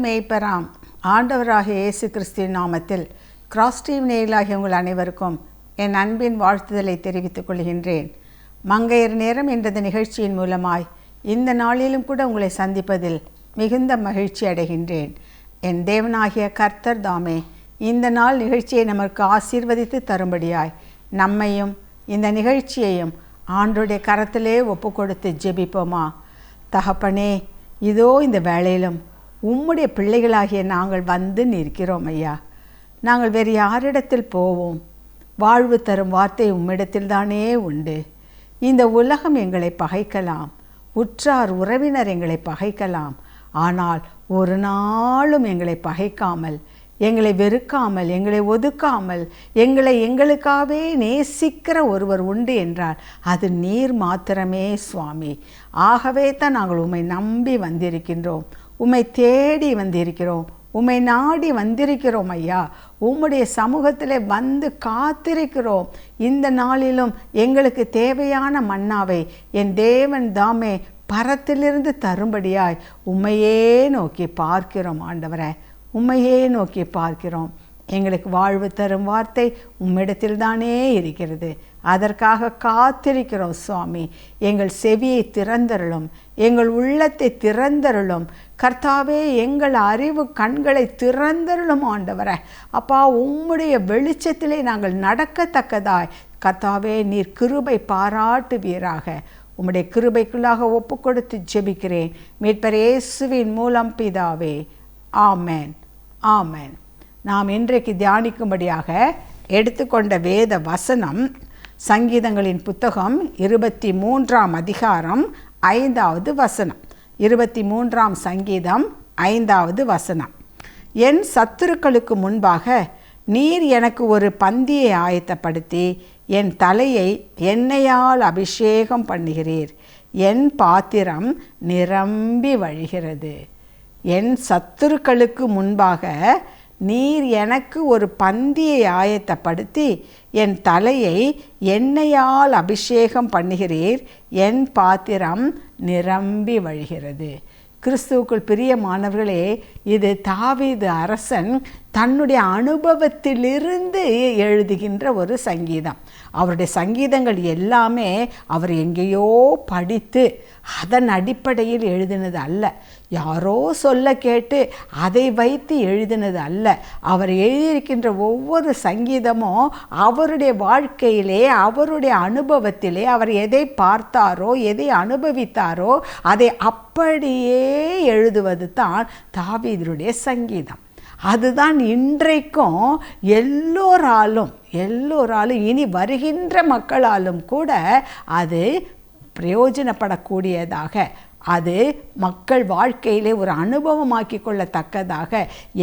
மேய்ப்பராம் ஆண்டவராகிய இயேசு கிறிஸ்துவின் நாமத்தில் கிராஸ் டிவி நேயர்களாகிய உங்கள் அனைவருக்கும் என் அன்பின் வாழ்த்துதலை தெரிவித்துக் கொள்கின்றேன். மங்கையர் நேரம் என்ற நிகழ்ச்சியின் மூலமாய் இந்த நாளிலும் கூட உங்களை சந்திப்பதில் மிகுந்த மகிழ்ச்சி அடைகின்றேன். என் தேவனாகிய கர்த்தர் தாமே இந்த நாள் நிகழ்ச்சியை நமக்கு ஆசீர்வதித்து தரும்படியாய் நம்மையும் இந்த நிகழ்ச்சியையும் ஆண்டவருடைய கரத்திலே ஒப்பு கொடுத்து ஜெபிப்போமா. தகப்பனே, இதோ இந்த வேளையிலும் உம்முடைய பிள்ளைகளாகிய நாங்கள் வந்து நிற்கிறோம் ஐயா. நாங்கள் வேறு யாரிடத்தில் போவோம்? வாழ்வு தரும் வார்த்தை உம்மிடத்தில் தானே உண்டு. இந்த உலகம் எங்களை பகைக்கலாம், உற்றார் உறவினர் எங்களை பகைக்கலாம், ஆனால் ஒரு நாளும் எங்களை பகைக்காமல், எங்களை வெறுக்காமல், எங்களை ஒதுக்காமல், எங்களுக்காகவே நேசிக்கிற ஒருவர் உண்டு என்றால் அது நீர் மாத்திரமே சுவாமி. ஆகவே தான் நாங்கள் உம்மை நம்பி வந்திருக்கின்றோம், உம்மை தேடி வந்திருக்கிறோம், உம்மை நாடி வந்திருக்கிறோம் ஐயா. உம்முடைய சமூகத்திலே வந்து காத்திருக்கிறோம். இந்த நாளிலும் எங்களுக்கு தேவையான மன்னாவை என் தேவன் தாமே பரத்திலிருந்து தரும்படியாய் உம்மையே நோக்கி பார்க்கிறோம் ஆண்டவரே, உம்மையே நோக்கி பார்க்கிறோம். எங்களுக்கு வாழ்வு தரும் வார்த்தை உம்மிடத்தில் தானே இருக்கிறது. அதற்காக காத்திருக்கிறோம் சுவாமி. எங்கள் செவியை திறந்தருளும், எங்கள் உள்ளத்தை திறந்தருளும் கர்த்தாவே. எங்கள் அறிவு கண்களை திறந்தருளும் ஆண்டவரே. அப்பா, உம்முடைய வெளிச்சத்திலே நாங்கள் நடக்கத்தக்கதாய் கர்த்தாவே நீர் கிருபை பாராட்டுவீராக. உம்முடைய கிருபைக்குள்ளாக ஒப்பு கொடுத்து ஜெபிக்கிறேன் மீட்பர் இயேசுவின் மூலம் பிதாவே, ஆமேன், ஆமேன். நாம் இன்றைக்கு தியானிக்கும்படியாக எடுத்துக்கொண்ட வேத வசனம் சங்கீதங்களின் புத்தகம் 23ஆம் அதிகாரம் 5வது வசனம். 23ஆம் சங்கீதம் 5வது வசனம். என் சத்துருக்களுக்கு முன்பாக நீர் எனக்கு ஒரு பந்தியை ஆயத்தப்படுத்தி என் தலையை எண்ணெயால் அபிஷேகம் பண்ணுகிறீர். என் பாத்திரம் நிரம்பி வழிகிறது. என் சத்துருக்களுக்கு முன்பாக நீர் எனக்கு ஒரு பந்தியை ஆயத்தப்படுத்தி என் தலையை எண்ணெயால் அபிஷேகம் பண்ணுகிறீர். என் பாத்திரம் நிரம்பி வழிகிறது. கிறிஸ்துவுக்குள் பிரியமானவர்களே, இது தாவீது அரசன் தன்னுடைய அனுபவத்திலிருந்து எழுதுகின்ற ஒரு சங்கீதம். அவருடைய சங்கீதங்கள் எல்லாமே அவர் எங்கேயோ படித்து அதன் அடிப்படையில் எழுதினது அல்ல, யாரோ சொல்ல கேட்டு அதை வைத்து எழுதினது அல்ல. அவர் எழுதியிருக்கின்ற ஒவ்வொரு சங்கீதமும் அவருடைய வாழ்க்கையிலே, அவருடைய அனுபவத்திலே, அவர் எதை பார்த்தாரோ, எதை அனுபவித்தாரோ அதை அப்படியே எழுதுவது தான் தாவீதுடைய சங்கீதம். அதுதான் இன்றைக்கும் எல்லோராலும் இனி வருகின்ற மக்களாலும் கூட அது பிரயோஜனப்படக்கூடியதாக, அது மக்கள் வாழ்க்கையிலே ஒரு அனுபவமாக்கி கொள்ளத்தக்கதாக,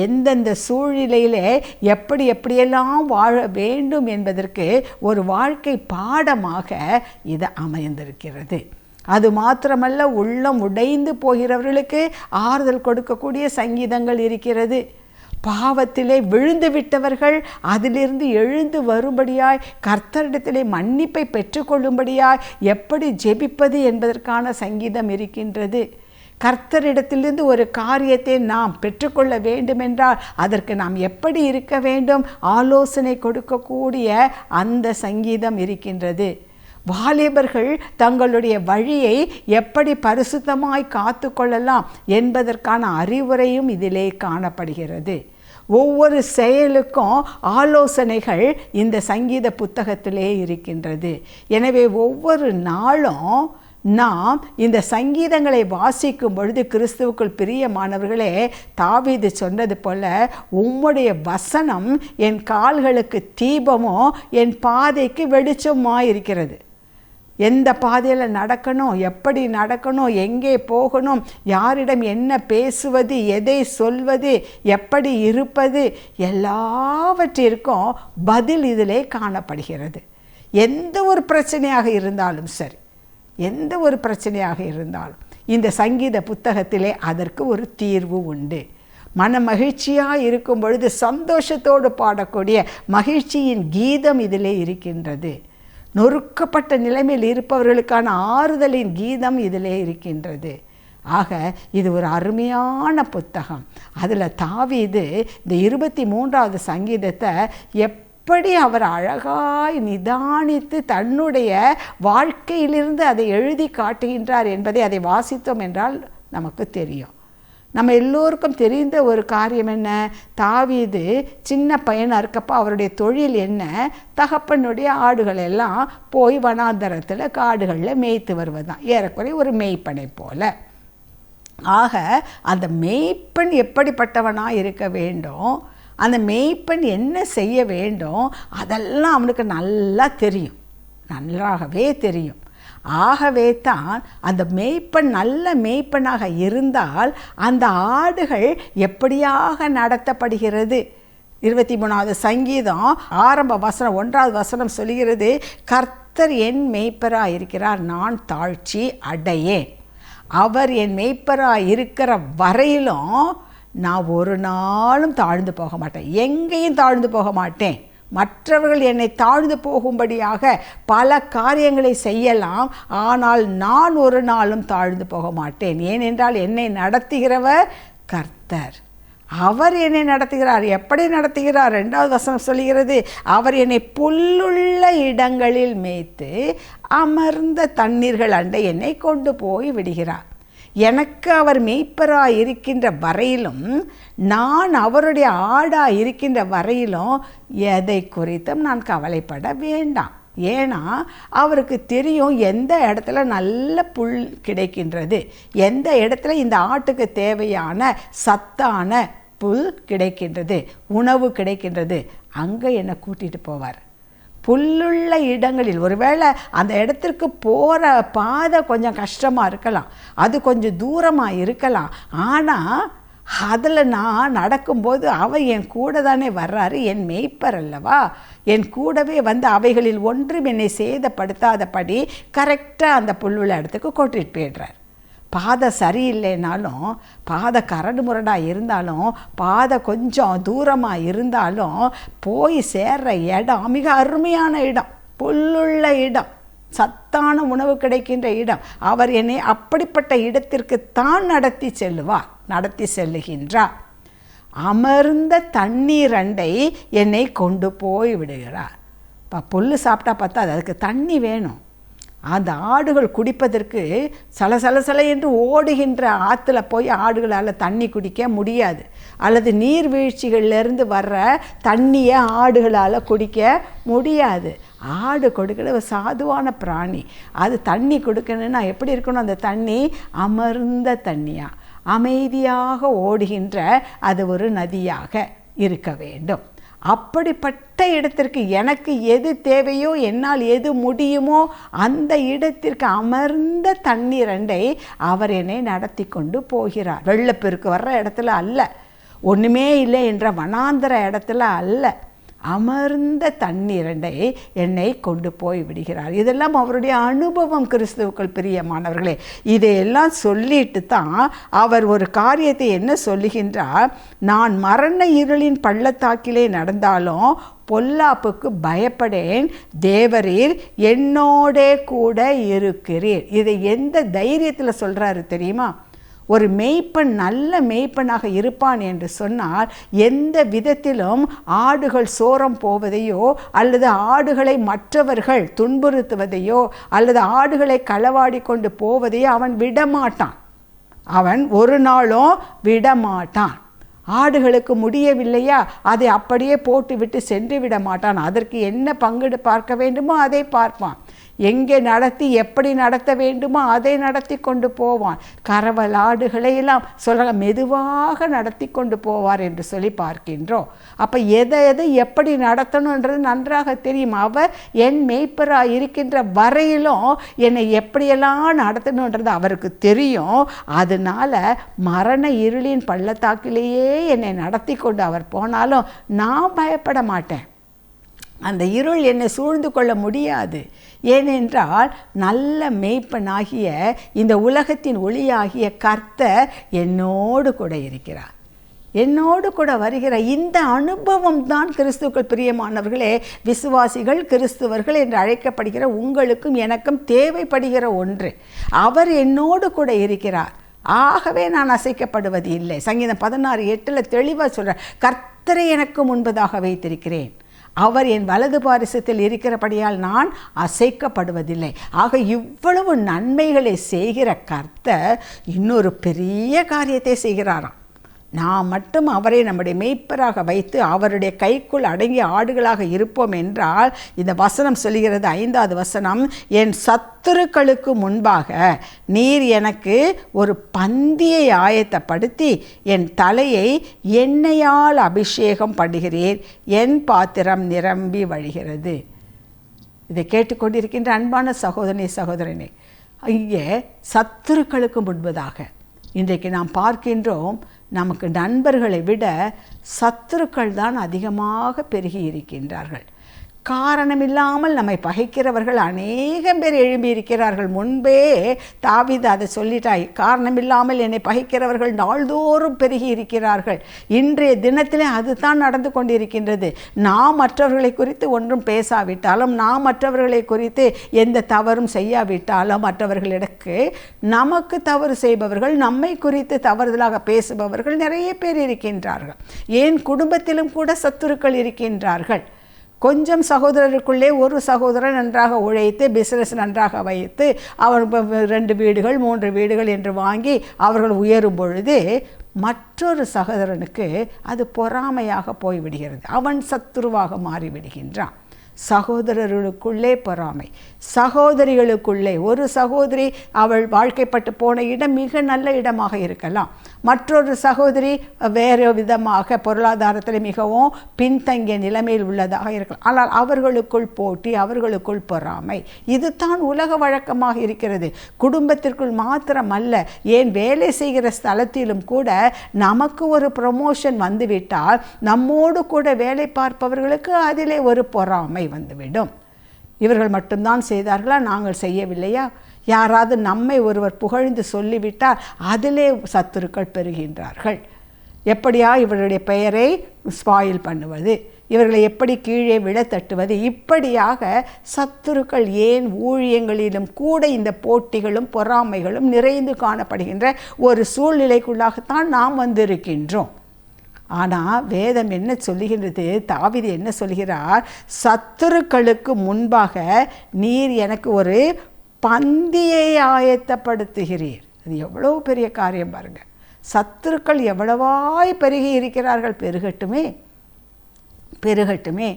எந்தெந்த சூழ்நிலையிலே எப்படியெல்லாம் வாழ வேண்டும் என்பதற்கு ஒரு வாழ்க்கை பாடமாக இது அமைந்திருக்கிறது. அது மாத்திரமல்ல, உள்ளம் உடைந்து போகிறவர்களுக்கு ஆறுதல் கொடுக்கக்கூடிய சங்கீதங்கள் இருக்கிறது. பாவத்திலே விழுந்து விட்டவர்கள் அதிலிருந்து எழுந்து வரும்படியாய், கர்த்தரிடத்திலே மன்னிப்பை பெற்றுக்கொள்ளும்படியாய் எப்படி ஜெபிப்பது என்பதற்கான சங்கீதம் இருக்கின்றது. கர்த்தரிடத்திலிருந்து ஒரு காரியத்தை நாம் பெற்றுக்கொள்ள வேண்டுமென்றால் அதற்கு நாம் எப்படி இருக்க வேண்டும், ஆலோசனை கொடுக்கக்கூடிய அந்த சங்கீதம் இருக்கின்றது. வாலிபர்கள் தங்களுடைய வழியை எப்படி பரிசுத்தமாய் காத்து கொள்ளலாம் என்பதற்கான அறிவுரையும் இதிலே காணப்படுகிறது. ஒவ்வொரு செயலுக்கும் ஆலோசனைகள் இந்த சங்கீத புத்தகத்திலே இருக்கின்றது. எனவே ஒவ்வொரு நாளும் நாம் இந்த சங்கீதங்களை வாசிக்கும் பொழுது கிறிஸ்துவுக்குள் பிரியமானவர்களே, தாவீது சொன்னது போல, உம்முடைய வசனம் என் கால்களுக்கு தீபமோ என் பாதைக்கு வெளிச்சமாக இருக்கிறது. எந்த பாதையில் நடக்கணும், எப்படி நடக்கணும், எங்கே போகணும், யாரிடம் என்ன பேசுவது, எதை சொல்வது, எப்படி இருப்பது, எல்லாவற்றிற்கும் பதில் இதிலே காணப்படுகிறது. எந்த ஒரு பிரச்சனையாக இருந்தாலும் சரி, எந்த ஒரு பிரச்சனையாக இருந்தாலும் இந்த சங்கீத புத்தகத்திலே அதற்கு ஒரு தீர்வு உண்டு. மன மகிழ்ச்சியாக இருக்கும் பொழுது சந்தோஷத்தோடு பாடக்கூடிய மகிழ்ச்சியின் கீதம் இதிலே இருக்கின்றது. நொறுக்கப்பட்ட நிலைமையில் இருப்பவர்களுக்கான ஆறுதலின் கீதம் இதிலே இருக்கின்றது. ஆக இது ஒரு அருமையான புத்தகம். அதில் தாவீது இந்த 23வது சங்கீதத்தை எப்படி அவர் அழகாய் நிதானித்து தன்னுடைய வாழ்க்கையிலிருந்து அதை எழுதி காட்டுகின்றார் என்பதை அதை வாசித்தோம் என்றால் நமக்கு தெரியும். நம்ம எல்லோருக்கும் தெரிந்த ஒரு காரியம் என்ன? தாவீது சின்ன பையனாக இருக்கப்போ அவருடைய தொழில் என்ன? தகப்பனுடைய ஆடுகள் எல்லாம் போய் வனாந்தரத்தில் காடுகளில் மேய்த்து வருவதுதான், ஏறக்குறைய ஒரு மேய்ப்பனை போல. ஆக அந்த மேய்ப்பன் எப்படிப்பட்டவனாக இருக்க வேண்டும், அந்த மேய்ப்பன் என்ன செய்ய வேண்டும், அதெல்லாம் அவனுக்கு நல்லா தெரியும், நன்றாகவே தெரியும். ஆகவே தான் அந்த மேய்ப்பன் நல்ல மேய்ப்பனாக இருந்தால் அந்த ஆடுகள் எப்படியாக நடத்தப்படுகிறது. 23வது சங்கீதம் ஆரம்ப வசனம் 1வது வசனம் சொல்கிறது, கர்த்தர் என் மேய்ப்பராக இருக்கிறார், நான் தாழ்ச்சி அடையேன். அவர் என் மேய்ப்பராக இருக்கிற வரையிலும் நான் ஒரு நாளும் தாழ்ந்து போக மாட்டேன், எங்கேயும் தாழ்ந்து போக மாட்டேன். மற்றவர்கள் என்னை தாழ்ந்து போகும்படியாக பல காரியங்களை செய்யலாம், ஆனால் நான் ஒரு நாளும் தாழ்ந்து போக மாட்டேன். ஏனென்றால் என்னை நடத்துகிறவர் கர்த்தர். அவர் என்னை நடத்துகிறார். எப்படி நடத்துகிறார்? 2வது வசனம் சொல்கிறது, அவர் என்னை புல்லுள்ள இடங்களில் மேய்த்து அமர்ந்த தண்ணீர்கள் அண்டை என்னை கொண்டு போய் விடுகிறார். எனக்கு அவர் மேய்ப்பராக இருக்கின்ற வரையிலும், நான் அவருடைய ஆடாக இருக்கின்ற வரையிலும் எதை குறித்தும் நான் கவலைப்பட வேண்டாம். ஏன்னா அவருக்கு தெரியும் எந்த இடத்துல நல்ல புல் கிடைக்கின்றது, எந்த இடத்துல இந்த ஆட்டுக்கு தேவையான சத்தான புல் கிடைக்கின்றது, உணவு கிடைக்கின்றது, அங்கே என்னை கூட்டிகிட்டு போவார். புல்லுள்ள இடங்களில், ஒருவேளை அந்த இடத்திற்கு போகிற பாதை கொஞ்சம் கஷ்டமாக இருக்கலாம், அது கொஞ்சம் தூரமாக இருக்கலாம், ஆனால் அதில் நான் நடக்கும்போது அவர் என் கூட தானே வர்றாரு, என் மேய்ப்பர் அல்லவா, என் கூடவே வந்து அவைகளில் ஒன்றும் என்னை சேதப்படுத்தாதபடி கரெக்டாக அந்த புல்லுள்ள இடத்துக்கு கூட்டிகிட்டு போயிடுறார். பாதை சரியில்லைனாலும், பாதை கரடு முரடாக இருந்தாலும், பாதை கொஞ்சம் தூரமாக இருந்தாலும் போய் சேர்ற இடம் மிக அருமையான இடம், புல்லுள்ள இடம், சத்தான உணவு கிடைக்கின்ற இடம். அவர் என்னை அப்படிப்பட்ட இடத்திற்கு தான் நடத்தி செல்லுகின்றார். அமர்ந்த தண்ணீர் அண்டை என்னை கொண்டு போய் விடுகிறார். இப்போ புல் சாப்பிட்டா பார்த்தா அதுக்கு தண்ணி வேணும். அந்த ஆடுகள் குடிப்பதற்கு சலசலசல என்று ஓடுகின்ற ஆற்றுல போய் ஆடுகளால் தண்ணி குடிக்க முடியாது, அல்லது நீர்வீழ்ச்சிகளிலிருந்து வர்ற தண்ணியை ஆடுகளால் குடிக்க முடியாது. ஆடு கொடுக்கிற ஒரு சாதுவான பிராணி, அது தண்ணி கொடுக்கணுன்னா எப்படி இருக்கணும்? அந்த தண்ணி அமர்ந்த தண்ணியாக, அமைதியாக ஓடுகின்ற அது ஒரு நதியாக இருக்க வேண்டும். அப்படிப்பட்ட இடத்திற்கு எனக்கு எது தேவையோ, என்னால் எது முடியுமோ அந்த இடத்திற்கு அமர்ந்த தண்ணீர் அண்டை அவர் என்னை நடத்தி கொண்டு போகிறார். வெள்ளப்பெருக்கு வர்ற இடத்துல அல்ல, ஒன்றுமே இல்லை என்ற வனாந்தர இடத்துல அல்ல, அமர்ந்த தண்ணீரண்டை என்னை கொண்டு போய் விடுகிறார். இதெல்லாம் அவருடைய அனுபவம். கிறிஸ்துவுக்குள் பிரியமானவர்களே, இதையெல்லாம் சொல்லிட்டு தான் அவர் ஒரு காரியத்தை என்ன சொல்லுகின்றார்? நான் மரண இருளின் பள்ளத்தாக்கிலே நடந்தாலும் பொல்லாப்புக்கு பயப்படேன், தேவரீர் என்னோடே கூட இருக்கிறீர். இதை எந்த தைரியத்தில் சொல்கிறாரு தெரியுமா? ஒரு மேய்ப்பன் நல்ல மேய்ப்பனாக இருப்பான் என்று சொன்னால் எந்த விதத்திலும் ஆடுகள் சோரம் போவதையோ, அல்லது ஆடுகளை மற்றவர்கள் துன்புறுத்துவதையோ, அல்லது ஆடுகளை களவாடி கொண்டு போவதையோ அவன் விடமாட்டான். அவன் ஒரு நாளும் விடமாட்டான். ஆடுகளுக்கு முடியவில்லையா, அதை அப்படியே போட்டுவிட்டு சென்று விட மாட்டான். அதற்கு என்ன பங்கு பார்க்க வேண்டுமோ அதை பார்ப்பான். எங்கே நடத்தி எப்படி நடத்த வேண்டுமோ அதை நடத்தி கொண்டு போவான். கறவல் ஆடுகளையெல்லாம் சொல்ல மெதுவாக நடத்தி கொண்டு போவார் என்று சொல்லி பார்க்கின்றோம். அப்போ எதை எப்படி நடத்தணுன்றது நன்றாக தெரியும். அவர் என் மேய்ப்பராக இருக்கின்ற வரையிலும் என்னை எப்படியெல்லாம் நடத்தணுன்றது அவருக்கு தெரியும். அதனால மரண இருளின் பள்ளத்தாக்கிலேயே என்னை நடத்தி கொண்டு அவர் போனாலும் நான் பயப்பட மாட்டேன். அந்த இருள் என்னை சூழ்ந்து கொள்ள முடியாது. ஏனென்றால் நல்ல மேய்ப்பனாகிய இந்த உலகத்தின் ஒளியாகிய கர்த்தர் என்னோடு கூட இருக்கிறார். என்னோடு கூட வருகிற இந்த அனுபவம் தான் கிறிஸ்துவுக்குள் பிரியமானவர்களே, விசுவாசிகள் கிறிஸ்துவர்கள் என்று அழைக்கப்படுகிற உங்களுக்கும் எனக்கும் தேவைப்படுகிற ஒன்று. அவர் என்னோடு கூட இருக்கிறார். ஆகவே நான் அசைக்கப்படுவது இல்லை. சங்கீதம் 16:8 தெளிவாக சொல்கிறேன், கர்த்தரை எனக்கு முன்பதாக வைத்திருக்கிறேன், அவர் என் வலது பாரிசத்தில் இருக்கிறபடியால் நான் அசைக்கப்படுவதில்லை. ஆக இவ்வளவு நன்மைகளை செய்கிற கர்த்தர் இன்னொரு பெரிய காரியத்தை செய்கிறாராம். நாம் மட்டும் அவரை நம்முடைய மேய்ப்பராக வைத்து அவருடைய கைக்குள் அடங்கிய ஆடுகளாக இருப்போம் என்றால், இந்த வசனம் சொல்கிறது, 5வது வசனம், என் சத்துருக்களுக்கு முன்பாக நீர் எனக்கு ஒரு பந்தியை ஆயத்தப்படுத்தி என் தலையை எண்ணெயால் அபிஷேகம் பண்ணுகிறீர், என் பாத்திரம் நிரம்பி வழிகிறது. இதை கேட்டுக்கொண்டிருக்கின்ற அன்பான சகோதரனே, இங்கே சத்துருக்களுக்கு முன்பதாக இன்றைக்கு நாம் பார்க்கின்றோம், நமக்கு நண்பர்களை விட சத்துருக்கள் தான் அதிகமாக பெருகி இருக்கின்றார்கள். காரணமில்லாமல் நம்மை பகைக்கிறவர்கள் அநேகம் பேர் எழும்பியிருக்கிறார்கள். முன்பே தாவீது அதை சொல்லிட்டாய், காரணமில்லாமல் என்னை பகைக்கிறவர்கள் நாள்தோறும் பெருகி இருக்கிறார்கள். இன்றைய தினத்திலே அதுதான் நடந்து கொண்டிருக்கின்றது. நாம் மற்றவர்களை குறித்து ஒன்றும் பேசாவிட்டாலும், நாம் மற்றவர்களை குறித்து எந்த தவறும் செய்யாவிட்டாலும், மற்றவர்களிடக்கு நமக்கு தவறு செய்பவர்கள், நம்மை குறித்து தவறுதலாக பேசுபவர்கள் நிறைய பேர் இருக்கின்றார்கள். ஏன் குடும்பத்திலும் கூட சத்துருக்கள் இருக்கின்றார்கள். கொஞ்சம் சகோதரருக்குள்ளே ஒரு சகோதரன் நன்றாக உழைத்து பிஸ்னஸ் நன்றாக வைத்து அவர் 2 வீடுகள் 3 வீடுகள் என்று வாங்கி அவர்கள் உயரும் பொழுது மற்றொரு சகோதரனுக்கு அது பொறாமையாக போய்விடுகிறது. அவன் சத்துருவாக மாறிவிடுகின்றான். சகோதரர்களுக்குள்ளே பொறாமை, சகோதரிகளுக்குள்ளே ஒரு சகோதரி அவள் வாழ்க்கைப்பட்டு போன இடம் மிக நல்ல இடமாக இருக்கலாம், மற்றொரு சகோதரி வேறு விதமாக பொருளாதாரத்தில் மிகவும் பின்தங்கிய நிலைமையில் உள்ளதாக இருக்கலாம். ஆனால் அவர்களுக்குள் போட்டி, அவர்களுக்குள் பொறாமை, இதுதான் உலக வழக்கமாக இருக்கிறது. குடும்பத்திற்குள் மாத்திரமல்ல, ஏன் வேலை செய்கிற ஸ்தலத்திலும் கூட நமக்கு ஒரு ப்ரமோஷன் வந்துவிட்டால் நம்மோடு கூட வேலை பார்ப்பவர்களுக்கு அதிலே ஒரு பொறாமை வந்துவிடும். இவர்கள் மட்டும்தான் செய்தார்களா, நாங்கள் செய்யவில்லையா? யாராவது நம்மை ஒருவர் புகழ்ந்து சொல்லிவிட்டால் அதிலே சத்துருக்கள் பெறுகின்றார்கள். எப்படியா இவருடைய பெயரை ஸ்பாயில் பண்ணுவது, இவர்களை எப்படி கீழே விழ தட்டுவது, இப்படியாக சத்துருக்கள் ஏன் ஊழியங்களிலும் கூட இந்த போட்டிகளும் பொறாமைகளும் நிறைந்து காணப்படுகின்ற ஒரு சூழ்நிலைக்குள்ளாகத்தான் நாம் வந்திருக்கின்றோம். ஆனால் வேதம் என்ன சொல்லுகின்றது? தாவீது என்ன சொல்கிறார்? சத்துருக்களுக்கு முன்பாக நீர் எனக்கு ஒரு பந்தியை ஆயத்தப்படுத்துகிறீர். அது எவ்வளோ பெரிய காரியம் பாருங்கள். சத்துருக்கள் எவ்வளவாய் பெருகி இருக்கிறார்கள். பெருகட்டுமே, பெருகட்டுமே.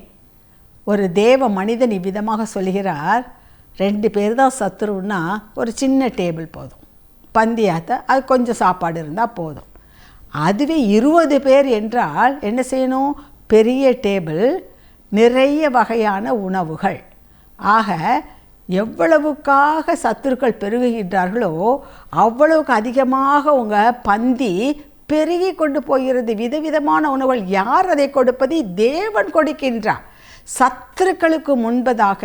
ஒரு தேவ மனிதன் இவ்விதமாக சொல்கிறார், 2 பேர் தான் சத்துருன்னா ஒரு சின்ன டேபிள் போதும், பந்தியாத்த அது கொஞ்சம் சாப்பாடு இருந்தால் போதும். அதுவே 20 பேர் என்றால் என்ன செய்யணும்? பெரிய டேபிள், நிறைய வகையான உணவுகள். ஆக எவ்வளவுக்காக சத்துருக்கள் பெருகுகின்றார்களோ அவ்வளவுக்கு அதிகமாக உங்கள் பந்தி பெருகி கொண்டு போகிறது. விதவிதமான உணவுகள். யார் அதை கொடுப்பது? தேவன் கொடுக்கின்றார். சத்துருக்களுக்கு முன்பதாக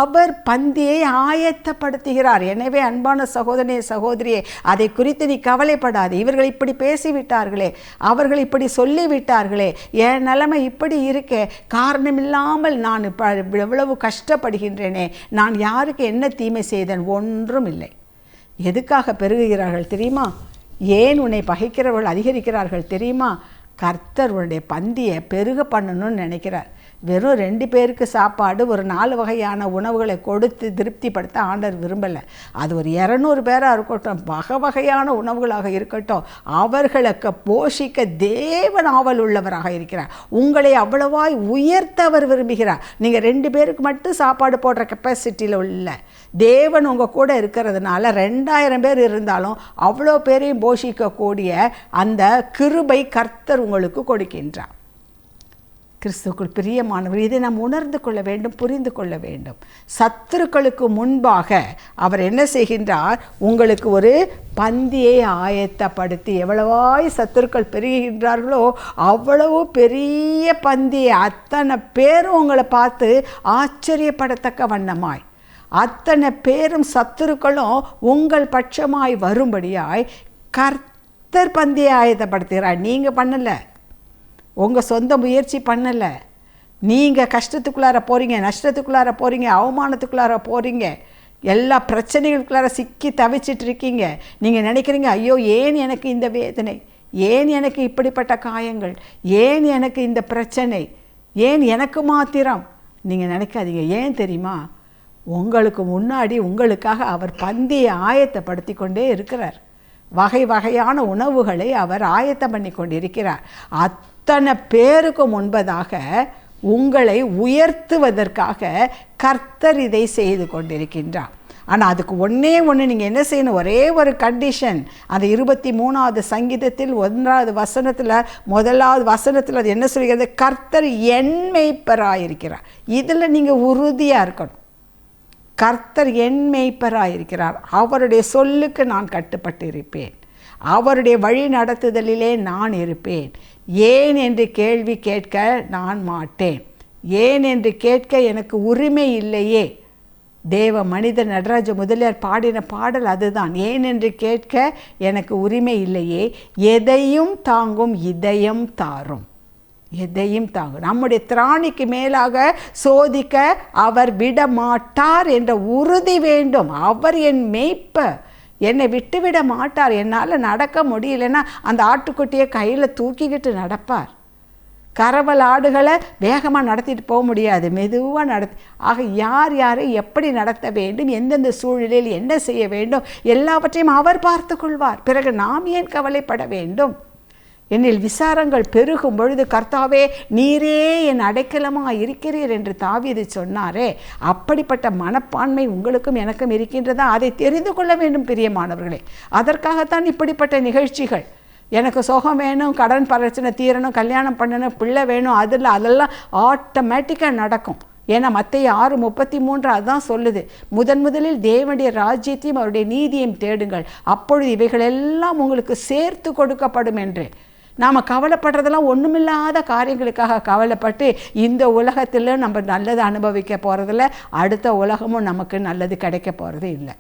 அவர் பந்தியை ஆயத்தப்படுத்துகிறார். எனவே அன்பான சகோதரனே, சகோதரியே, அதை குறித்து நீ கவலைப்படாது. இவர்கள் இப்படி பேசிவிட்டார்களே, அவர்கள் இப்படி சொல்லிவிட்டார்களே, என் நிலைமை இப்படி இருக்கே, காரணமில்லாமல் நான் எவ்வளவு கஷ்டப்படுகின்றேனே, நான் யாருக்கு என்ன தீமை செய்தேன்? ஒன்றும் இல்லை. எதுக்காக பெருகுகிறார்கள் தெரியுமா? ஏன் உன்னை பகைக்கிறவர்கள் அதிகரிக்கிறார்கள் தெரியுமா? கர்த்தர் உன்னுடைய பந்தியை பெருக பண்ணணும்னு நினைக்கிறார். வெறும் 2 பேருக்கு சாப்பாடு, ஒரு 4 வகையான உணவுகளை கொடுத்து திருப்திப்படுத்த ஆண்டவர் விரும்பலை. அது ஒரு 200 பேராக இருக்கட்டும், வகை வகையான உணவுகளாக இருக்கட்டும், அவர்களுக்கு போஷிக்க தேவன் ஆவல் உள்ளவராக இருக்கிறார். உங்களை அவ்வளவாய் உயர்த்த அவர் விரும்புகிறார். நீங்கள் 2 பேருக்கு மட்டும் சாப்பாடு போடுற கெப்பாசிட்டியில் உள்ள தேவன் உங்கள் கூட இருக்கிறதுனால 2000 பேர் இருந்தாலும் அவ்வளோ பேரையும் போஷிக்கக்கூடிய அந்த கிருபை கர்த்தர் உங்களுக்கு கொடுக்கின்றார். கிறிஸ்துவுக்குள் பிரியமானவர், இதை நாம் உணர்ந்து கொள்ள வேண்டும், புரிந்து கொள்ள வேண்டும். சத்துருக்களுக்கு முன்பாக அவர் என்ன செய்கின்றார்? உங்களுக்கு ஒரு பந்தியை ஆயத்தப்படுத்தி, எவ்வளவாய் சத்துருக்கள் பெருகின்றார்களோ அவ்வளவு பெரிய பந்தியை, அத்தனை பேரும் உங்களை பார்த்து ஆச்சரியப்படத்தக்க வண்ணமாய், அத்தனை பேரும் சத்துருக்களும் உங்கள் பட்சமாய் வரும்படியாய் கர்த்தர் பந்தியை ஆயத்தப்படுத்துகிறார். நீங்கள் பண்ணலை, உங்கள் சொந்த முயற்சி பண்ணலை. நீங்கள் கஷ்டத்துக்குள்ளார போகிறீங்க, நஷ்டத்துக்குள்ளார போகிறீங்க, அவமானத்துக்குள்ளார போகிறீங்க. எல்லா பிரச்சனைகளுக்குள்ளார சிக்கி தவிச்சிட்டு இருக்கீங்க. நீங்கள் நினைக்கிறீங்க, ஐயோ ஏன் எனக்கு இந்த வேதனை, ஏன் எனக்கு இப்படிப்பட்ட காயங்கள், ஏன் எனக்கு இந்த பிரச்சனை, ஏன் எனக்கு மாத்திரம். நீங்கள் நினைக்காதீங்க. ஏன் தெரியுமா? உங்களுக்கு முன்னாடி உங்களுக்காக அவர் பந்தியை ஆயத்தப்படுத்தி கொண்டே இருக்கிறார். வகை வகையான உணவுகளை அவர் ஆயத்தம் பண்ணி கொண்டிருக்கிறார். அத்தனை பேருக்கு முன்பதாக உங்களை உயர்த்துவதற்காக கர்த்தர் இதை செய்து கொண்டிருக்கின்றார். ஆனால் அதுக்கு ஒன்றே நீங்கள் என்ன செய்யணும், ஒரே ஒரு கண்டிஷன். அந்த 23வது சங்கீதத்தில் 1வது வசனத்தில் 1வது வசனத்தில் அது என்ன சொல்கிறது? கர்த்தர் என் மேய்ப்பராயிருக்கிறார். இதில் நீங்கள் உறுதியாக இருக்கணும். கர்த்தர் என் மேய்ப்பராயிருக்கிறார், அவருடைய சொல்லுக்கு நான் கட்டுப்பட்டு இருப்பேன், அவருடைய வழி நடத்துதலிலே நான் இருப்பேன். ஏன் என்று கேள்வி கேட்க நான் மாட்டேன். ஏன் என்று கேட்க எனக்கு உரிமை இல்லையே. தேவ மனித நடராஜ முதலியார் பாடின பாடல் அதுதான். ஏன் என்று கேட்க எனக்கு உரிமை இல்லையே. எதையும் தாங்கும் இதயம் தாரும், எதையும் தாங்கும். நம்முடைய திராணிக்கு மேலாக சோதிக்க அவர் விட மாட்டார் என்ற உறுதி வேண்டும். அவர் என் மேய்ப்பர், என்னை விட்டுவிட மாட்டார். என்னால் நடக்க முடியலன்னா அந்த ஆட்டுக்குட்டியை கையில் தூக்கிக்கிட்டு நடப்பார். கறவல் ஆடுகளை வேகமாக நடத்திட்டு போக முடியாது, மெதுவாக நடத்தி. ஆக யார் யாரை எப்படி நடத்த வேண்டும், எந்தெந்த சூழ்நிலையில் என்ன செய்ய வேண்டும், எல்லாவற்றையும் அவர் பார்த்து கொள்வார். பிறகு நாம் ஏன் கவலைப்பட வேண்டும்? என்னில் விசாரங்கள் பெருகும் பொழுது கர்த்தாவே நீரே என் அடைக்கலமாக இருக்கிறீர் என்று தாவீது சொன்னாரே, அப்படிப்பட்ட மனப்பான்மை உங்களுக்கும் எனக்கும் இருக்கின்றதா? அதை தெரிந்து கொள்ள வேண்டும் பிரியமானவர்களே. அதற்காகத்தான் இப்படிப்பட்ட நிகழ்ச்சிகள். எனக்கு சுகம் வேணும், கடன் பிரச்சனை தீரணும், கல்யாணம் பண்ணணும், பிள்ளை வேணும், அதெல்லாம் ஆட்டோமேட்டிக்காக நடக்கும். ஏன்னா மத்தேயு 6:33 அதுதான் சொல்லுது. முதலில் தேவனுடைய ராஜ்யத்தையும் அவருடைய நீதியையும் தேடுங்கள், அப்பொழுது இவைகளெல்லாம் உங்களுக்கு சேர்த்து கொடுக்கப்படும் என்று. நாம் கவலைப்படுறதெல்லாம் ஒன்றுமில்லாத காரியங்களுக்காக கவலைப்பட்டு இந்த உலகத்தில் நம்ம நல்லது அனுபவிக்க போகிறதில்ல, அடுத்த உலகமும் நமக்கு நல்லது கிடைக்க போகிறது இல்லை.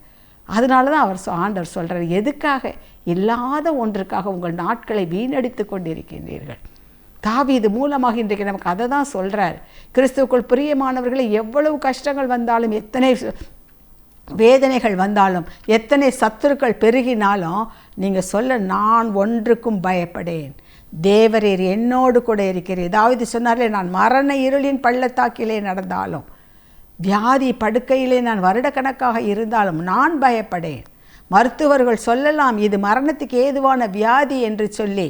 அதனால தான் ஆண்டவர் சொல்கிறார், எதுக்காக? இல்லாத ஒன்றுக்காக உங்கள் நாட்களை வீணடித்து கொண்டிருக்கின்றீர்கள். தாவீது மூலமாக இன்றைக்கு நமக்கு அதை தான் சொல்கிறார். கிறிஸ்துவுக்குள் பிரியமானவர்களை எவ்வளவு கஷ்டங்கள் வந்தாலும், எத்தனை வேதனைகள் வந்தாலும், எத்தனை சத்துருக்கள் பெருகினாலும் நீங்கள் சொல்ல, நான் ஒன்றுக்கும் பயப்படேன், தேவரீர் என்னோடு கூட இருக்கிறீர். தாவீது சொன்னார்லே, நான் மரண இருளின் பள்ளத்தாக்கிலே நடந்தாலும், வியாதி படுக்கையிலே நான் வருடக்கணக்காக இருந்தாலும் நான் பயப்படேன். மருத்துவர்கள் சொல்லலாம் இது மரணத்துக்கு ஏதுவான வியாதி என்று சொல்லி,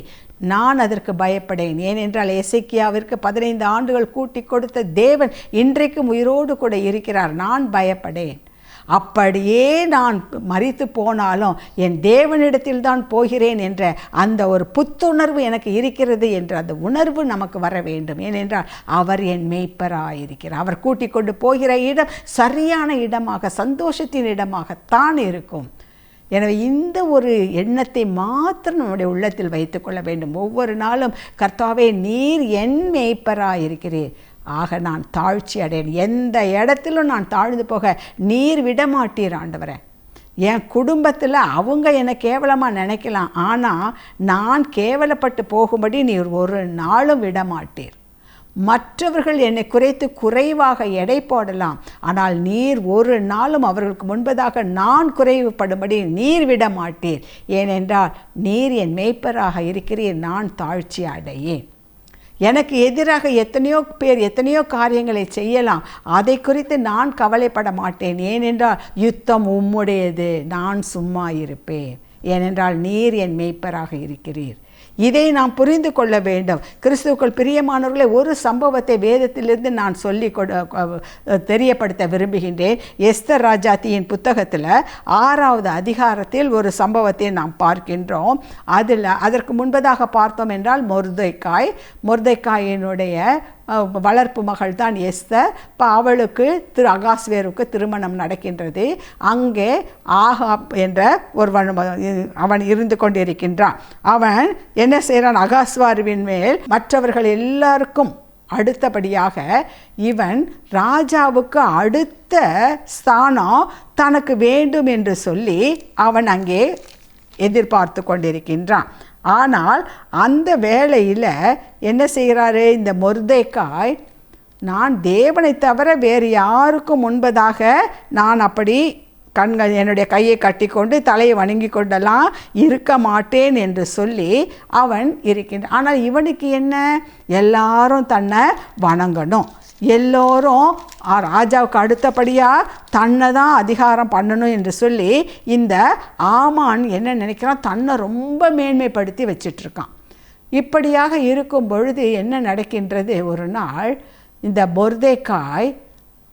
நான் அதற்கு பயப்படேன். ஏனென்றால் எசேக்கியாவிற்கு 15 ஆண்டுகள் கூட்டி கொடுத்த தேவன் இன்றைக்கும் உயிரோடு கூட இருக்கிறார். நான் பயப்படேன். அப்படியே நான் மரித்து போனாலும் என் தேவனிடத்தில் தான் போகிறேன் என்ற அந்த ஒரு புத்துணர்வு எனக்கு இருக்கிறது என்ற அந்த உணர்வு நமக்கு வர வேண்டும். ஏனென்றால் அவர் என் மேய்ப்பராயிருக்கிறார். அவர் கூட்டிக் கொண்டு போகிற இடம் சரியான இடமாக, சந்தோஷத்தின் இடமாகத்தான் இருக்கும். எனவே இந்த ஒரு எண்ணத்தை மாத்திரம் நம்முடைய உள்ளத்தில் வைத்துக்கொள்ள வேண்டும். ஒவ்வொரு நாளும் கர்த்தாவே நீர் என் மேய்ப்பராயிருக்கிறீர், ஆக நான் தாழ்ச்சி அடையேன், எந்த இடத்திலும் நான் தாழ்ந்து போக நீர் விடமாட்டீர் ஆண்டவரே. என் குடும்பத்தில் அவங்க என்னை கேவலமாக நினைக்கலாம், ஆனால் நான் கேவலப்பட்டு போகும்படி நீர் ஒரு நாளும் விடமாட்டீர். மற்றவர்கள் என்னை குறைத்து குறைவாக எடை போடலாம், ஆனால் நீர் ஒரு நாளும் அவர்களுக்கு முன்பதாக நான் குறைவுபடும்படி நீர் விட மாட்டீர். ஏனென்றால் நீர் என் மேய்ப்பராக இருக்கிறீர், நான் தாழ்ச்சி அடையேன். எனக்கு எதிராக எத்தனையோ பேர் எத்தனையோ காரியங்களை செய்யலாம், அதை குறித்து நான் கவலைப்பட மாட்டேன். ஏனென்றால் யுத்தம் உம்முடையது, நான் சும்மா இருப்பேன். ஏனென்றால் நீர் என் மேய்ப்பராக இருக்கிறீர். இதை நாம் புரிந்து கொள்ள வேண்டும். கிறிஸ்துவுக்குள் பிரியமானவர்களை, ஒரு சம்பவத்தை வேதத்திலிருந்து நான் சொல்லி தெரியப்படுத்த விரும்புகின்றேன். எஸ்தர் ராஜாத்தியின் புத்தகத்தில் 6வது அதிகாரத்தில் ஒரு சம்பவத்தை நாம் பார்க்கின்றோம். அதற்கு முன்பதாக பார்த்தோம் என்றால் மொர்தெக்காயினுடைய வளர்ப்பு மகள் தான் எஸ்தர். இப்போ அவளுக்கு அகாஸ்வேருக்கு திருமணம் நடக்கின்றது. அங்கே ஆகாப் என்ற அவன் இருந்து கொண்டிருக்கின்றான். அவன் என்ன செய்கிறான்? அகாஸ்வேருவின் மேல் மற்றவர்கள் எல்லாருக்கும் அடுத்தபடியாக இவன் ராஜாவுக்கு அடுத்த ஸ்தானம் தனக்கு வேண்டும் என்று சொல்லி அவன் அங்கே எதிர்பார்த்து கொண்டிருக்கின்றான். ஆனால் அந்த வேளையில் என்ன செய்கிறாரு இந்த மொர்தெக்காய்? நான் தேவனை தவிர வேறு யாருக்கும் முன்பதாக நான் அப்படி கண்கள் என்னுடைய கையை கட்டி கொண்டு தலையை வணங்கி கொண்டெல்லாம் இருக்க மாட்டேன் என்று சொல்லி அவன் இருக்கின்றான். ஆனால் இவனுக்கு என்ன, எல்லாரும் தன்னை வணங்கணும், எல்லோரும் ராஜாவுக்கு அடுத்தபடியாக தன்னை தான் அதிகாரம் பண்ணணும் என்று சொல்லி இந்த ஆமான் என்ன நினைக்கிறான், தன்னை ரொம்ப மேன்மைப்படுத்தி வச்சிட்ருக்கான். இப்படியாக இருக்கும் பொழுது என்ன நடக்கின்றது, ஒரு நாள் இந்த மொர்தெகாய்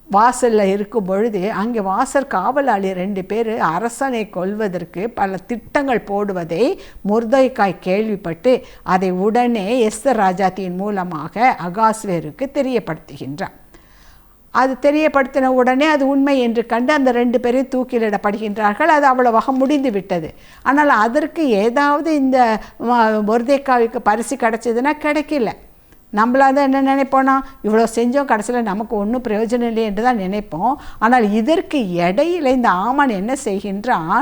வாசலில் இருக்கும் பொழுது அங்கே வாசல் காவலாளி 2 பேர் அரசனை கொல்வதற்கு பல திட்டங்கள் போடுவதை மொர்தெகாய் கேள்விப்பட்டு அதை உடனே எஸ்தர் ராஜாத்தியின் மூலமாக அகாஸ்வேருக்கு தெரியப்படுத்துகின்றார். அது தெரியப்படுத்தின உடனே அது உண்மை என்று கண்டு அந்த 2 பேரையும் தூக்கிலிடப்படுகின்றார்கள். அது அவ்வளவாக முடிந்து விட்டது. ஆனால் அதற்கு ஏதாவது இந்த மொர்தெகாய்க்கு பரிசு கிடைச்சதுன்னா கிடைக்கல. நம்மளாக தான் என்ன நினைப்போனா, இவ்வளோ செஞ்சோம், கடைசியில் நமக்கு ஒன்றும் பிரயோஜனம் இல்லை என்று தான் நினைப்போம். ஆனால் இதற்கு இடையில் இந்த ஆமான் என்ன செய்கின்றான்,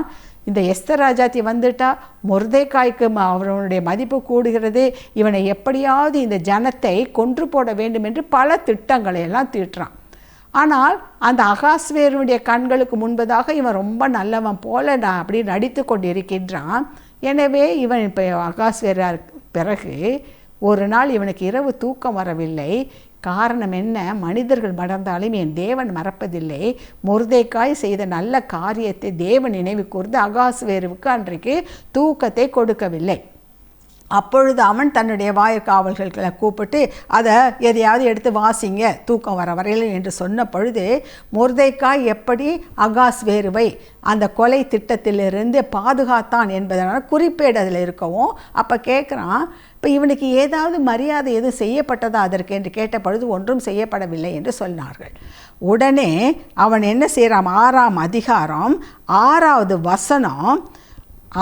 இந்த எஸ்தர் ராஜாத்தி வந்துட்டா மொர்தெகாய்க்கு அவனுடைய மதிப்பு கூடுகிறது, இவனை எப்படியாவது இந்த ஜனத்தை கொன்று போட வேண்டும் என்று பல திட்டங்களை எல்லாம் தீட்டுறான். ஆனால் அந்த அகாஸ்வேருடைய கண்களுக்கு முன்பதாக இவன் ரொம்ப நல்லவன் போல அப்படி நடித்து கொண்டு இருக்கின்றான். எனவே இவன் இப்போ அகாஸ்வேரா பிறகு ஒரு நாள் இவனுக்கு இரவு தூக்கம் வரவில்லை. காரணம் என்ன, மனிதர்கள் மறந்தாலும் என் தேவன் மறப்பதில்லை. மொர்தெகாய் செய்த நல்ல காரியத்தை தேவன் நினைவு கூர்ந்து அகாஸ்வேருவுக்கு அன்றைக்கு தூக்கத்தை கொடுக்கவில்லை. அப்பொழுது அவன் தன்னுடைய வாயிற்காவல்களை கூப்பிட்டு அதை எதையாவது எடுத்து வாசிங்க தூக்கம் வர வரையில் என்று சொன்ன பொழுது மொர்தெகாய் எப்படி அகாஸ்வேருவை அந்த கொலை திட்டத்திலிருந்து பாதுகாத்தான் என்பதனால் குறிப்பேடு அதில் இருக்கவும் அப்போ கேட்குறான், இப்போ இவனுக்கு ஏதாவது மரியாதை எதுவும் செய்யப்பட்டதா அதற்கு என்று கேட்ட பொழுது ஒன்றும் செய்யப்படவில்லை என்று சொன்னார்கள். உடனே அவன் என்ன செய்கிறான், 6ஆம் அதிகாரம் 6வது வசனம்,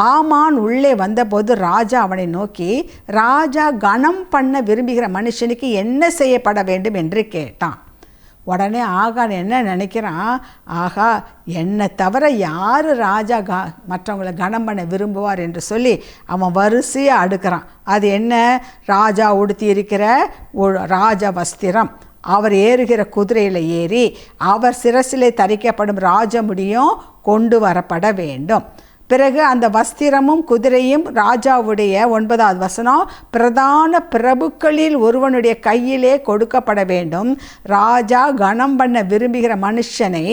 ஆமான் உள்ளே வந்தபோது ராஜா அவனை நோக்கி, ராஜா கனம் பண்ண விரும்புகிற மனுஷனுக்கு என்ன செய்யப்பட வேண்டும் என்று கேட்டான். உடனே ஆகான் என்ன நினைக்கிறான், ஆகா என்னை தவிர யார் ராஜா மற்றவங்களை கனம் பண்ண விரும்புவார் என்று சொல்லி அவன் வரிசையாக அடுக்கிறான். அது என்ன, ராஜா உடுத்தி இருக்கிற ராஜ வஸ்திரம், அவர் ஏறுகிற குதிரையில் ஏறி அவர் சிரசிலே தரிக்கப்படும் ராஜமுடியும் கொண்டு வரப்பட வேண்டும். பிறகு அந்த வஸ்திரமும் குதிரையும் ராஜாவுடைய 9வது வசனம் பிரதான பிரபுக்களில் ஒருவனுடைய கையிலே கொடுக்கப்பட வேண்டும். ராஜா கனம் பண்ண விரும்புகிற மனுஷனை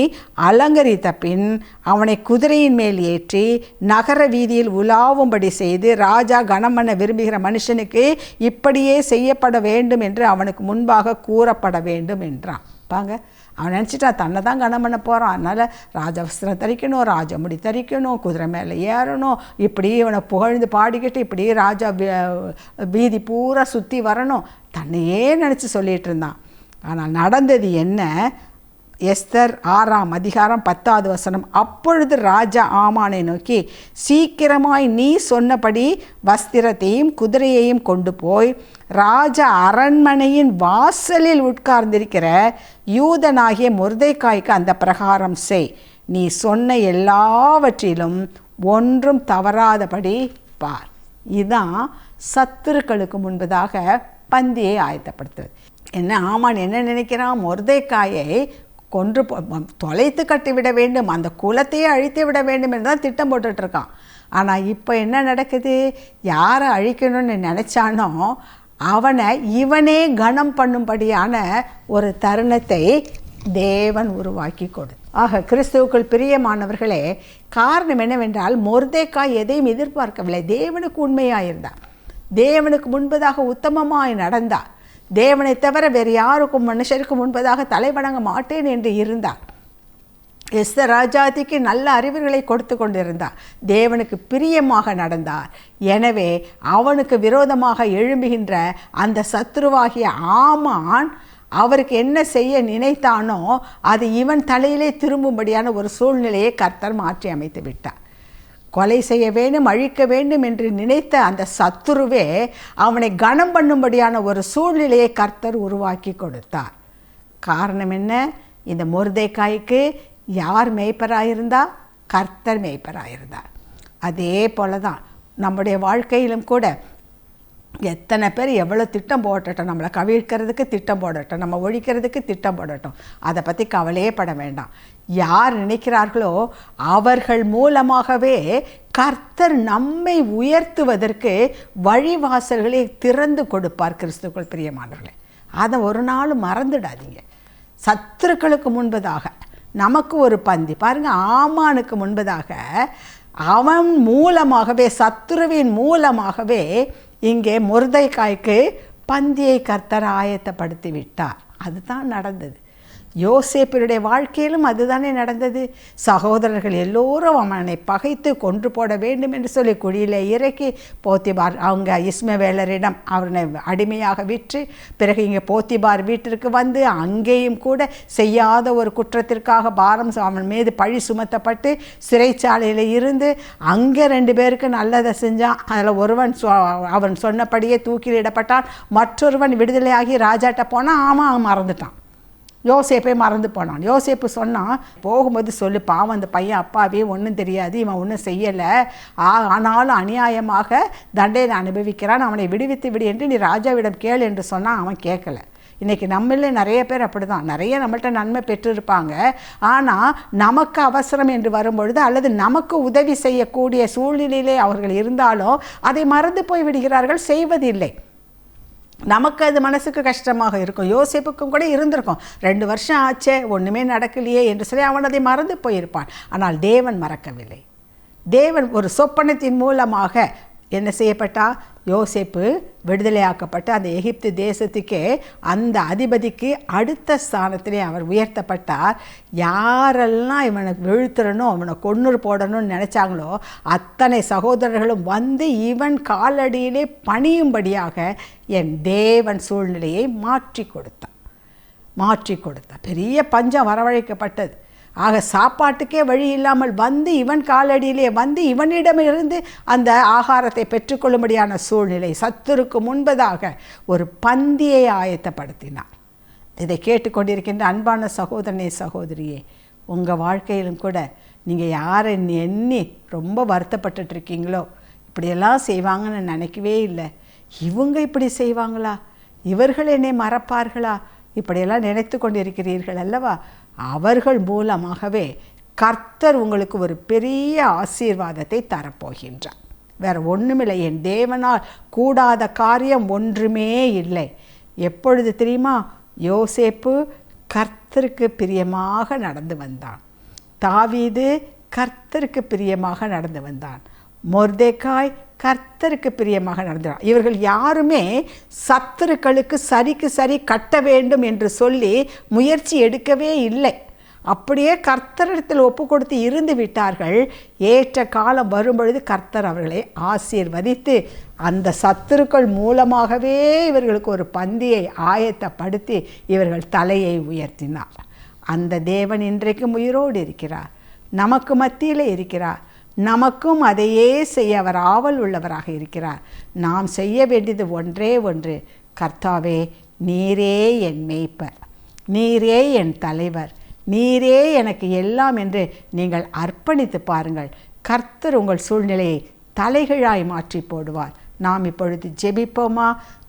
அலங்கரித்த பின் அவனை குதிரையின் மேல் ஏற்றி நகர வீதியில் உலாவும்படி செய்து, ராஜா கனம் பண்ண விரும்புகிற மனுஷனுக்கு இப்படியே செய்யப்பட வேண்டும் என்று அவனுக்கு முன்பாக கூறப்பட வேண்டும் என்றான். பாங்க, அவன் நினச்சிட்டா தன்னை தான் கனம் பண்ண போகிறான், அதனால் ராஜவஸ்திரம் தரிக்கணும், ராஜமுடி தரிக்கணும், குதிரை மேலே ஏறணும், இப்படி இவனை புகழ்ந்து பாடிக்கிட்டு இப்படி ராஜா வீதி பூரா சுற்றி வரணும், தன்னையே நினச்சி சொல்லிகிட்டு இருந்தான். ஆனால் நடந்தது என்ன, எஸ்தர் 6ஆம் அதிகாரம் 10வது வசனம், அப்பொழுது ராஜா ஆமானை நோக்கி, சீக்கிரமாய் நீ சொன்னபடி வஸ்திரத்தையும் குதிரையையும் கொண்டு போய் ராஜா அரண்மனையின் வாசலில் உட்கார்ந்திருக்கிற யூதனாகிய மொர்தெகாய்க்கு அந்த பிரகாரம் செய். நீ சொன்ன எல்லாவற்றிலும் ஒன்றும் தவறாதபடி பார். இதுதான் சத்துருக்களுக்கு முன்பதாக பந்தியை ஆயத்தப்படுத்துவது. என்ன ஆமான் என்ன நினைக்கிறான், மொர்தெகாயை கொன்று தொலைத்து கட்டிவிட வேண்டும், அந்த குலத்தையே அழித்து விட வேண்டும் என்று தான் திட்டம் போட்டுட்ருக்கான். ஆனால் இப்போ என்ன நடக்குது, யாரை அழிக்கணும்னு நினச்சானோ அவனை இவனே கனம் பண்ணும்படியான ஒரு தருணத்தை தேவன் உருவாக்கி கொடு. ஆக கிறிஸ்துவுக்குள் பிரியமானவர்களே, காரணம் என்னவென்றால் மொர்தெகாய் எதையும் எதிர்பார்க்கவில்லை. தேவனுக்கு உண்மையாயிருந்தார், தேவனுக்கு முன்பதாக உத்தமமாய் நடந்தார், தேவனை தவிர வேறு யாருக்கும் மனுஷருக்கும் முன்பதாக தலைவணங்க மாட்டேன் என்று இருந்தார். எஸ்தர் ராஜாத்திக்கு நல்ல அறிவுகளை கொடுத்து கொண்டிருந்தார், தேவனுக்கு பிரியமாக நடந்தார். எனவே அவனுக்கு விரோதமாக எழும்புகின்ற அந்த சத்ருவாகிய ஆமான் அவருக்கு என்ன செய்ய நினைத்தானோ அது இவன் தலையிலே திரும்பும்படியான ஒரு சூழ்நிலையை கர்த்தர் மாற்றி அமைத்து விட்டார். கொலை செய்ய வேண்டும், அழிக்க வேண்டும் என்று நினைத்த அந்த சத்துருவே அவனை கனம் பண்ணும்படியான ஒரு சூழ்நிலையை கர்த்தர் உருவாக்கி கொடுத்தார். காரணம் என்ன, இந்த மொர்தெகாய்க்கு யார் மேய்ப்பராயிருந்தார், கர்த்தர் மேய்ப்பராயிருந்தார். அதே போல தான் நம்முடைய வாழ்க்கையிலும் கூட எத்தனை பேர் எவ்வளோ திட்டம் போடட்டும், நம்மளை கவிழ்க்கிறதுக்கு திட்டம் போடட்டும், நம்ம ஒழிக்கிறதுக்கு திட்டம் போடட்டும், அதை பற்றி கவலையே பட வேண்டாம். யார் நினைக்கிறார்களோ அவர்கள் மூலமாகவே கர்த்தர் நம்மை உயர்த்துவதற்கு வழிவாசல்களை திறந்து கொடுப்பார். கிறிஸ்துக்குள் பிரியமானவர்களே, அதை ஒரு நாள் மறந்துடாதீங்க. சத்துருக்களுக்கு முன்பதாக நமக்கு ஒரு பந்தி பாருங்கள். ஆமானுக்கு முன்பதாக அவன் மூலமாகவே, சத்துருவின் மூலமாகவே இங்கே மொர்தெகாய்க்கு பந்தியை கர்த்தர் ஆயத்தப்படுத்தி விட்டார். அதுதான் நடந்தது. யோசேப்பினுடைய வாழ்க்கையிலும் அதுதானே நடந்தது. சகோதரர்கள் எல்லோரும் அவனை பகைத்து கொன்று போட வேண்டும் என்று சொல்லி குழியில் இறக்கி போத்திபார் அவங்க இஸ்மவேலரிடம் அவனை அடிமையாக விற்று, பிறகு இங்கே போத்திபார் வீட்டிற்கு வந்து அங்கேயும் கூட செய்யாத ஒரு குற்றத்திற்காக பாரம் அவன் மீது பழி சுமத்தப்பட்டு சிறைச்சாலையில் இருந்து அங்கே 2 பேருக்கு நல்லதை செஞ்சான். அதில் ஒருவன் அவன் சொன்னபடியே தூக்கிலிடப்பட்டான். மற்றொருவன் விடுதலையாகி ராஜாட்ட போனான். அவன் மறந்துட்டான், யோசேப்பை மறந்து போனான். யோசேப்பு சொன்னான், போகும்போது சொல்லு, பாவம் அந்த பையன் அப்பாவே ஒன்றும் தெரியாது, இவன் ஒன்றும் செய்யலை, ஆனாலும் அநியாயமாக தண்டனை அனுபவிக்கிறான், அவனை விடுவித்து விடு என்று நீ ராஜாவிடம் கேளு என்று சொன்னான். அவன் கேட்கல. இன்றைக்கி நம்மளே நிறைய பேர் அப்படி தான், நிறைய நம்மள்கிட்ட நன்மை பெற்றிருப்பாங்க. ஆனால் நமக்கு அவசரம் என்று வரும்பொழுது அல்லது நமக்கு உதவி செய்யக்கூடிய சூழ்நிலையிலே அவர்கள் இருந்தாலும் அதை மறந்து போய் விடுகிறார்கள், செய்வதில்லை. நமக்கு அது மனசுக்கு கஷ்டமாக இருக்கும். யோசேப்புக்கும் கூட இருந்திருக்கும், 2 வருஷம் ஆச்சே ஒன்றுமே நடக்கலையே என்று சொல்லி அவன் அதை மறந்து போயிருப்பான். ஆனால் தேவன் மறக்கவில்லை. தேவன் ஒரு சொப்பனத்தின் மூலமாக என்ன செய்யப்பட்டா, யோசேப்பு விடுதலையாக்கப்பட்டு அந்த எகிப்து தேசத்துக்கே அந்த அதிபதிக்கு அடுத்த ஸ்தானத்திலே அவர் உயர்த்தப்பட்டார். யாரெல்லாம் இவனை வீழ்த்தணும், அவனை கொன்று போடணும்னு நினச்சாங்களோ அத்தனை சகோதரர்களும் வந்து இவன் காலடியிலே பணியும்படியாக என் தேவன் சூழ்நிலையை மாற்றி கொடுத்தார். பெரிய பஞ்சம் வரவழைக்கப்பட்டது. ஆக சாப்பாட்டுக்கே வழி இல்லாமல் வந்து இவன் காலடியிலே வந்து இவனிடமிருந்து அந்த ஆகாரத்தை பெற்றுக்கொள்ளும்படியான சூழ்நிலை. சத்துருக்கு முன்பதாக ஒரு பந்தியை ஆயத்தப்படுத்தினார். இதை கேட்டுக்கொண்டிருக்கின்ற அன்பான சகோதரனே, சகோதரியே, உங்கள் வாழ்க்கையிலும் கூட நீங்கள் யாரை எண்ணி ரொம்ப வருத்தப்பட்டுருக்கீங்களோ, இப்படியெல்லாம் செய்வாங்கன்னு நினைக்கவே இல்லை, இவங்க இப்படி செய்வாங்களா, இவர்கள் என்னை மறப்பார்களா, இப்படியெல்லாம் நினைத்து கொண்டிருக்கிறீர்கள் அல்லவா? அவர்கள் மூலமாகவே கர்த்தர் உங்களுக்கு ஒரு பெரிய ஆசீர்வாதத்தை தரப்போகின்றார். வேறு ஒன்றுமில்லை. என் தேவனால் கூடாத காரியம் ஒன்றுமே இல்லை. எப்பொழுது தெரியுமா? யோசேப்பு கர்த்தருக்கு பிரியமாக நடந்து வந்தான். தாவீது கர்த்தருக்கு பிரியமாக நடந்து வந்தான். மொர்தெகாய் கர்த்தருக்கு பிரியமாக நடந்தார். இவர்கள் யாருமே சத்துருக்களுக்கு சரிக்கு சரி கட்ட வேண்டும் என்று சொல்லி முயற்சி எடுக்கவே இல்லை. அப்படியே கர்த்தரிடத்தில் ஒப்பு கொடுத்து இருந்து விட்டார்கள். ஏற்ற காலம் வரும்பொழுது கர்த்தர் அவர்களை ஆசீர்வதித்து அந்த சத்துருக்கள் மூலமாகவே இவர்களுக்கு ஒரு பந்தியை ஆயத்தப்படுத்தி இவர்கள் தலையை உயர்த்தினார். அந்த தேவன் இன்றைக்கும் உயிரோடு இருக்கிறார், நமக்கு மத்தியில் இருக்கிறார். நமக்கும் அதையே செய்ய அவர் ஆவல் உள்ளவராக இருக்கிறார். நாம் செய்ய வேண்டியது ஒன்றே ஒன்று, கர்த்தாவே நீரே என் மேய்ப்பர், நீரே என் தலைவர், நீரே எனக்கு எல்லாம் என்று நீங்கள் அர்ப்பணித்து பாருங்கள். கர்த்தர் உங்கள் சூழ்நிலையை தலைகீழாய் மாற்றி போடுவார். நாம் இப்பொழுது ஜெபிப்போமா?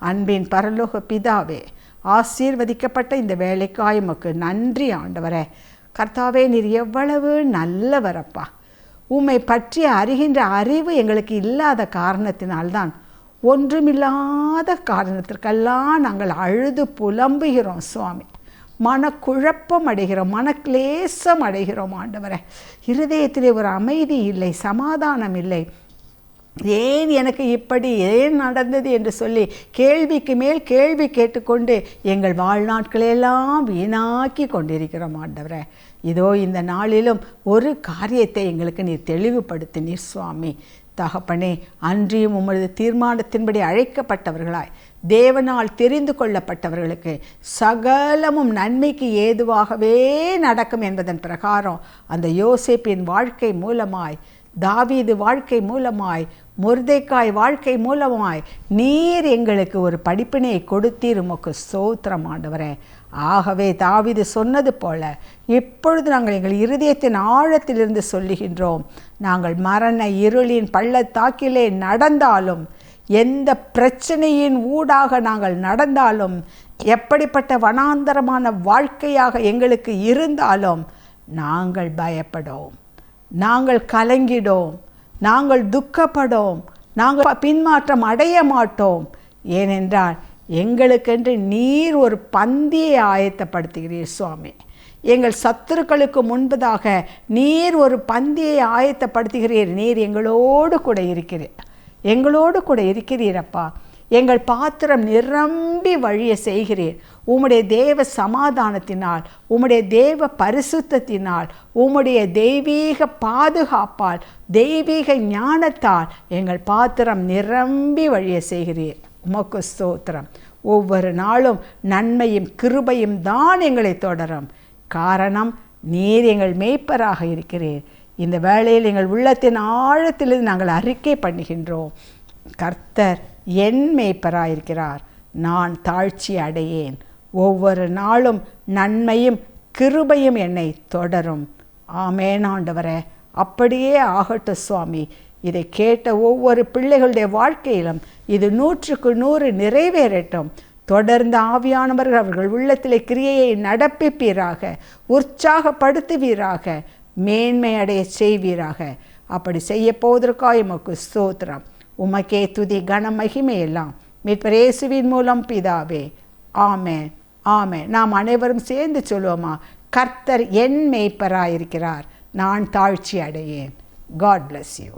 அன்பின் பரலோக பிதாவே, ஆசீர்வதிக்கப்பட்ட இந்த வேலைக்காய் உமக்கு நன்றி ஆண்டவரே. கர்த்தாவே, நீர் எவ்வளவு நல்லவரப்பா. உம்மை பற்றி அறிகின்ற அறிவு எங்களுக்கு இல்லாத காரணத்தினால்தான், ஒன்றுமில்லாத காரணத்திற்கெல்லாம் நாங்கள் அழுது புலம்புகிறோம் சுவாமி. மனக்குழப்பம் அடைகிறோம், மனக்லேசம் அடைகிறோம் ஆண்டவரே. இருதயத்திலே ஒரு அமைதி இல்லை, சமாதானம் இல்லை. ஏன் எனக்கு இப்படி, ஏன் நடந்தது என்று சொல்லி கேள்விக்கு மேல் கேள்வி கேட்டுக்கொண்டு எங்கள் வாழ்நாட்களெல்லாம் வீணாக்கி கொண்டிருக்கிறோம் ஆண்டவரே. இதோ இந்த நாளிலும் ஒரு காரியத்தை எங்களுக்கு நீர் தெளிவுபடுத்தினீர் சுவாமி. தகப்பனே, அன்றியும் உமது தீர்மானத்தின்படி அழைக்கப்பட்டவர்களாய் தேவனால் தெரிந்து கொள்ளப்பட்டவர்களுக்கு சகலமும் நன்மைக்கு ஏதுவாகவே நடக்கும் என்பதன் பிரகாரம் அந்த யோசேப்பின் வாழ்க்கை மூலமாய், தாவீது வாழ்க்கை மூலமாய், மொர்தெகாய் வாழ்க்கை மூலமாய் நீர் எங்களுக்கு ஒரு படிப்பினை கொடுத்தீர். உமக்கு ஸ்தோத்திரம் ஆண்டவரே. ஆகவே தாவீது சொன்னது போல இப்பொழுது நாங்கள் எங்கள் இருதயத்தின் ஆழத்திலிருந்து சொல்லுகின்றோம், நாங்கள் மரண இருளின் பள்ளத்தாக்கிலே நடந்தாலும் எந்த பிரச்சனையின் ஊடாக நாங்கள் நடந்தாலும், எப்படிப்பட்ட வனாந்தரமான வாழ்க்கையாக எங்களுக்கு இருந்தாலும், நாங்கள் பயப்படோம், நாங்கள் கலங்கிடோம், நாங்கள் துக்கப்படோம், நாங்கள் பின்மாற்றம் அடைய மாட்டோம். ஏனென்றால் எங்களுக்கென்று நீர் ஒரு பந்தியை ஆயத்தப்படுத்துகிறீர் சுவாமி. எங்கள் சத்துருக்களுக்கு முன்பதாக நீர் ஒரு பந்தியை ஆயத்தப்படுத்துகிறீர். நீர் எங்களோடு கூட இருக்கிறீர், எங்களோடு கூட இருக்கிறீரப்பா. எங்கள் பாத்திரம் நிரம்பி வழிய செய்கிறீர். உம்முடைய தேவ சமாதானத்தினால், உம்முடைய தேவ பரிசுத்தத்தினால், உம்முடைய தெய்வீக பாதுகாப்பால், தெய்வீக ஞானத்தால் எங்கள் பாத்திரம் நிரம்பி வழிய செய்கிறீர். உமக்கு ஸ்தோத்திரம். ஒவ்வொரு நாளும் நன்மையும் கிருபையும் தான் எங்களை தொடரும். காரணம், நீர் எங்கள் மேய்ப்பராக இருக்கிறீர். இந்த வேளையில் எங்கள் உள்ளத்தின் ஆழத்திலிருந்து நாங்கள் அறிக்கை பண்ணுகின்றோம், கர்த்தர் என் மேய்ப்பராயிருக்கிறார், நான் தாழ்ச்சி அடையேன். ஒவ்வொரு நாளும் நன்மையும் கிருபையும் என்னை தொடரும். ஆமென் ஆண்டவரே, அப்படியே ஆகட்டும் சுவாமி. இதை கேட்ட ஒவ்வொரு பிள்ளைகளுடைய வாழ்க்கையிலும் இது 100க்கு 100 நிறைவேறட்டும். தொடர்ந்து ஆவியானவர்கள் அவர்கள் உள்ளத்திலே கிரியையை நடப்பிப்பீராக, உற்சாகப்படுத்துவீராக, மேன்மை அடைய செய்வீராக. அப்படி செய்ய போவதற்காக உமக்கு ஸ்தோத்திரம். உமக்கே துதி கன மகிமை எல்லாம் மீட்பர் இயேசுவின் மூலம் பிதாவே. ஆமென், ஆமென். நாம் அனைவரும் சேர்ந்து சொல்லுவோமா? கர்த்தர் என் மேய்ப்பராயிருக்கிறார், நான் தாழ்ச்சி அடையேன். God bless you.